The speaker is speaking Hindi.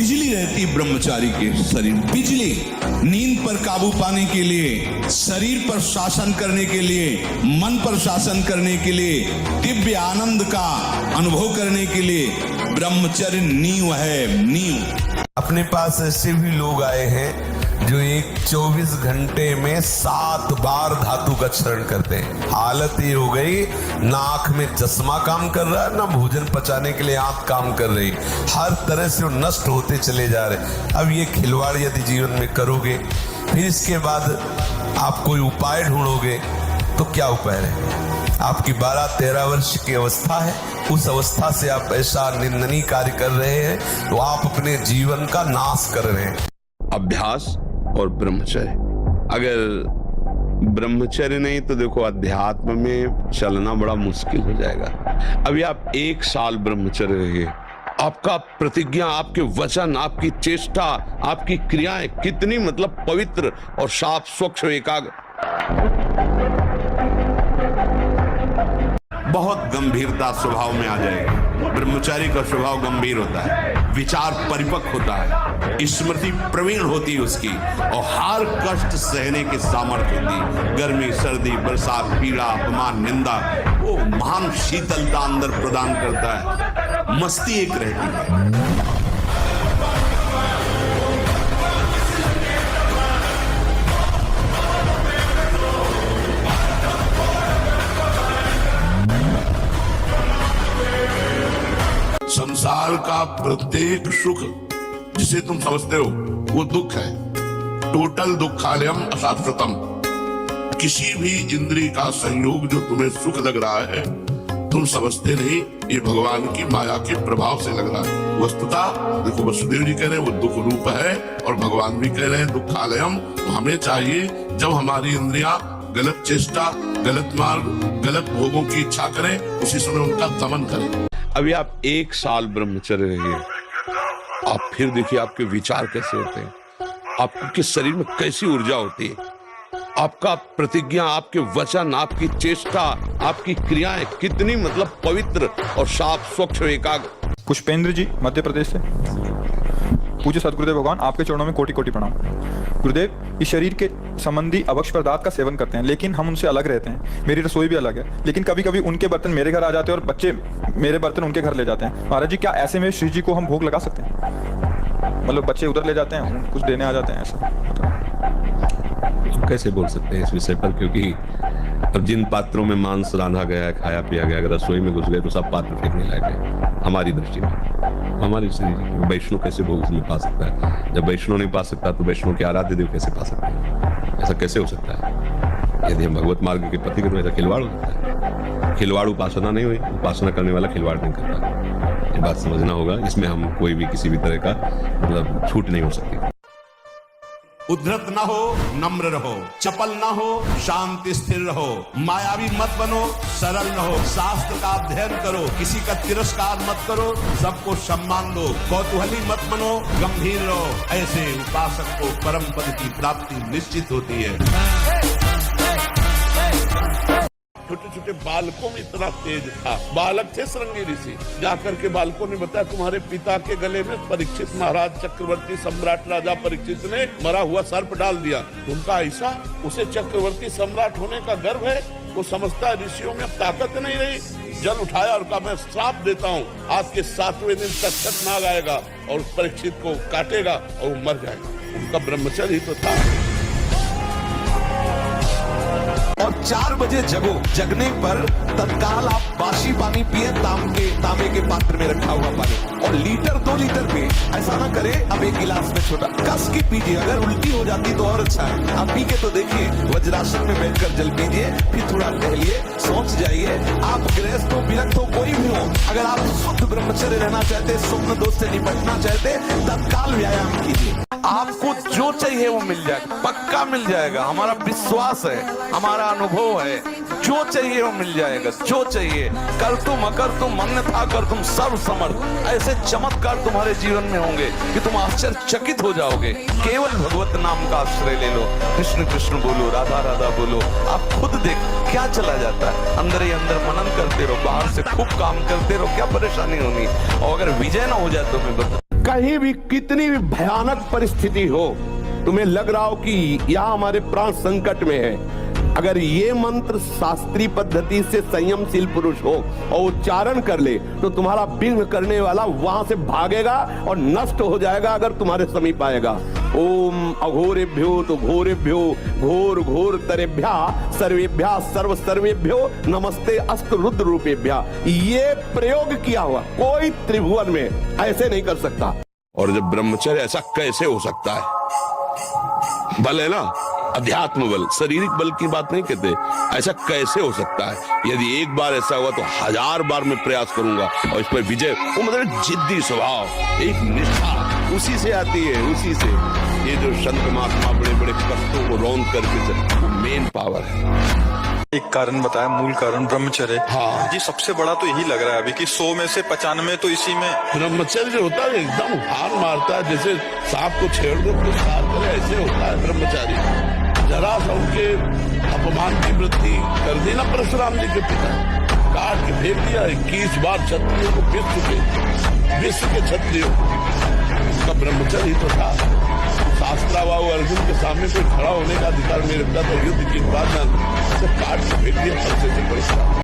बिजली रहती ब्रह्मचारी के शरीर, बिजली नींद पर काबू पाने के लिए, शरीर पर शासन करने के लिए, मन पर शासन करने के लिए, दिव्य आनंद का अनुभव करने के लिए ब्रह्मचर्य नींव है, नींव। अपने पास ऐसे भी लोग आए हैं जो एक 24 घंटे में 7 बार धातु का चरण करते हैं। हालत ये हो गई, ना आंख में चश्मा काम कर रहा है, ना भोजन पचाने के लिए आंख काम कर रही, हर तरह से वो नष्ट होते चले जा रहे। अब ये खिलवाड़ यदि जीवन में करोगे, फिर इसके बाद आप कोई उपाय ढूंढोगे तो क्या उपाय रहेगा? आपकी 12-13 वर्ष की अवस्था है, उस अवस्था से आप ऐसा निंदनीय कार्य कर रहे हैं तो आप अपने जीवन का नाश कर रहे हैं। अभ्यास और ब्रह्मचर्य, अगर ब्रह्मचर्य नहीं तो देखो अध्यात्म में चलना बड़ा मुश्किल हो जाएगा। अभी आप 1 साल ब्रह्मचर्य रहिए, आपका प्रतिज्ञा, आपके वचन, आपकी चेष्टा, आपकी क्रियाएं कितनी मतलब पवित्र और साफ स्वच्छ एकाग्र, बहुत गंभीरता स्वभाव में आ जाएगी। ब्रह्मचारी का स्वभाव गंभीर होता है, विचार परिपक्व होता है, स्मृति प्रवीण होती है उसकी, और हर कष्ट सहने की सामर्थ्य होती है। गर्मी, सर्दी, बरसात, पीड़ा, अपमान, निंदा, वो महान शीतलता अंदर प्रदान करता है। मस्ती एक रहती है। संसार का प्रत्येक सुख जिसे तुम समझते हो वो दुख है। टोटल दुखालयम अशाश्वतम। किसी भी इंद्रिय का संयोग जो तुम्हें सुख लग रहा है तुम समझते नहीं, ये भगवान की माया के प्रभाव से लग रहा है। वस्तुतः देखो, वसुदेव जी कह रहे हैं वो दुख रूप है और भगवान भी कह रहे हैं दुखालयम। तो हमें चाहिए जब हमारी इंद्रियां गलत चेष्टा, गलत मार्ग, गलत भोगों की इच्छा करें, उसी समय उनका दमन करें। अभी आप 1 साल ब्रह्मचर्य रहिए, आप फिर देखिए आपके विचार कैसे होते हैं, आपके शरीर में कैसी ऊर्जा होती है, आपका प्रतिज्ञा, आपके वचन, आपकी चेष्टा, आपकी क्रियाएं कितनी मतलब पवित्र और साफ स्वच्छ एकाग्र। पुष्पेंद्र जी मध्य प्रदेश से। पूज्य सदगुरुदेव भगवान, आपके चरणों में कोटि कोटि प्रणाम। गुरुदेव, इस शरीर के संबंधी अभक्ष पदार्थ का सेवन करते हैं, लेकिन हम उनसे अलग रहते हैं। मेरी रसोई भी अलग है, लेकिन कभी कभी उनके बर्तन मेरे घर आ जाते हैं और बच्चे मेरे बर्तन उनके घर ले जाते हैं। महाराज जी, क्या ऐसे में श्री जी को हम भोग लगा सकते हैं? मतलब बच्चे उधर ले जाते हैं, कुछ देने आ जाते हैं, ऐसा कैसे बोल सकते हैं इस विषय पर? क्योंकि अब जिन पात्रों में मांस रांधा गया है, खाया पिया गया, अगर रसोई में घुस गए तो सब पात्र फेंकने लायक है हमारी दृष्टि में। हमारी वैष्णव कैसे भोग उसमें पा सकता है? जब वैष्णव नहीं पा सकता तो वैष्णव के आराध्य देव कैसे पा सकते हैं? ऐसा कैसे हो सकता है? यदि हम भगवत मार्ग के पथिक में, ऐसा खिलवाड़ हो सकता है। खिलवाड़ उपासना नहीं हुई, उपासना करने वाला खिलवाड़ नहीं करता। ये बात समझना होगा, इसमें हम कोई भी किसी भी तरह का मतलब छूट नहीं हो सकती। उद्धत न हो, नम्र रहो, चपल न हो, शांति स्थिर रहो, मायावी मत बनो, सरल रहो, शास्त्र का अध्ययन करो, किसी का तिरस्कार मत करो, सबको सम्मान दो, कौतूहली मत बनो, गंभीर रहो। ऐसे उपासक को परम पद की प्राप्ति निश्चित होती है। छोटे छोटे बालकों में इतना तेज था। बालक थे श्रृंगी ऋषि, जाकर के बालकों ने बताया तुम्हारे पिता के गले में परीक्षित महाराज, चक्रवर्ती सम्राट राजा परीक्षित ने मरा हुआ सर्प डाल दिया। उनका ऐसा, उसे चक्रवर्ती सम्राट होने का गर्व है। वो समझता है ऋषियों में अब ताकत नहीं रही। जल उठाया और कहा मैं श्राप देता हूँ, आज के 7वें दिन तक्षक नाग आएगा और परीक्षित को काटेगा और वो मर जाएगा। उनका ब्रह्मचर्य ही तो था। और 4 बजे जगो, जगने पर तत्काल आप बासी पानी पिए, तांबे के पात्र में रखा हुआ पानी, और लीटर 2 लीटर पिए। ऐसा ना करे अब 1 गिलास में छोटा, कस की पीजिए। अगर उल्टी हो जाती तो और अच्छा है। आप पी के तो देखिए, वज्रासन में बैठकर जल पीजिए, फिर थोड़ा टहलिए, सोच जाइए। आप गृहस्थ हो, विरक्त हो, कोई भी हो, अगर आप शुद्ध ब्रह्मचर्य रहना चाहते, स्वप्न दोष से निपटना चाहते, तत्काल व्यायाम कीजिए। आपको जो चाहिए वो मिल जाएगा, पक्का मिल जाएगा। हमारा विश्वास है, हमारा अनुभव है, जो चाहिए वो मिल जाएगा। जो चाहिए, कर तुम अकर तुम अन्यथा कर तुम सर्व समर्थ। ऐसे चमत्कार तुम्हारे जीवन में होंगे कि तुम आश्चर्यचकित हो जाओगे। केवल भगवत नाम का आश्रय ले लो, कृष्ण कृष्ण बोलो, राधा राधा बोलो, आप खुद देख क्या चला जाता है। अंदर ही अंदर मनन करते रहो, बाहर से खूब काम करते रहो, क्या परेशानी होनी। और अगर विजय ना हो जाए तो मैं बता, कहीं भी कितनी भी भयानक परिस्थिति हो, तुम्हें लग रहा हो कि यह हमारे प्राण संकट में है, अगर ये मंत्र शास्त्रीय पद्धति से संयमशील पुरुष हो और उच्चारण कर ले तो तुम्हारा विघ्न करने वाला वहां से भागेगा और नष्ट हो जाएगा अगर तुम्हारे समीप आएगा। ओम अघोरेभ्यो तो घोरेभ्यो घोर घोर तरेभ्या सर्वेभ्या सर्व सर्वेभ्यो नमस्ते अस्त रुद्र रूपेभ्या। ये प्रयोग किया हुआ कोई त्रिभुवन में ऐसे नहीं कर सकता। और जब ब्रह्मचर्य ऐसा कैसे हो सकता है? बल है ना, अध्यात्म बल, शारीरिक बल की बात नहीं कहते। ऐसा कैसे हो सकता है? यदि एक बार ऐसा हुआ तो 1000 बार मैं प्रयास करूंगा और इस पर विजय। वो मतलब जिद्दी स्वभाव, एक निष्ठा उसी से आती है, उसी से। ये जो संत महात्मा बड़े बड़े कष्टों को रौंद करके चलते, वो मेन पावर है। एक कारण बताया, मूल कारण ब्रह्मचर्य। हाँ जी, सबसे बड़ा तो यही लग रहा है अभी कि 100 में से 95 तो इसी में। ब्रह्मचर्य जो होता है एकदम हार मारता है, जैसे सांप को छेड़ दो तो सार करे, ऐसे होता है ब्रह्मचारी। जरा सा उनके अपमान की वृत्ति कर दी ना परशुराम जी के पिता, काट के फेंक दिया। 21 बार क्षत्रियों को विश्व के क्षत्रियों का ब्रह्मचर्य तो था। शास्त्राबाहु अर्जुन के सामने कोई खड़ा होने का अधिकार नहीं रखता था। युद्ध की बात काट के फेंक दिया।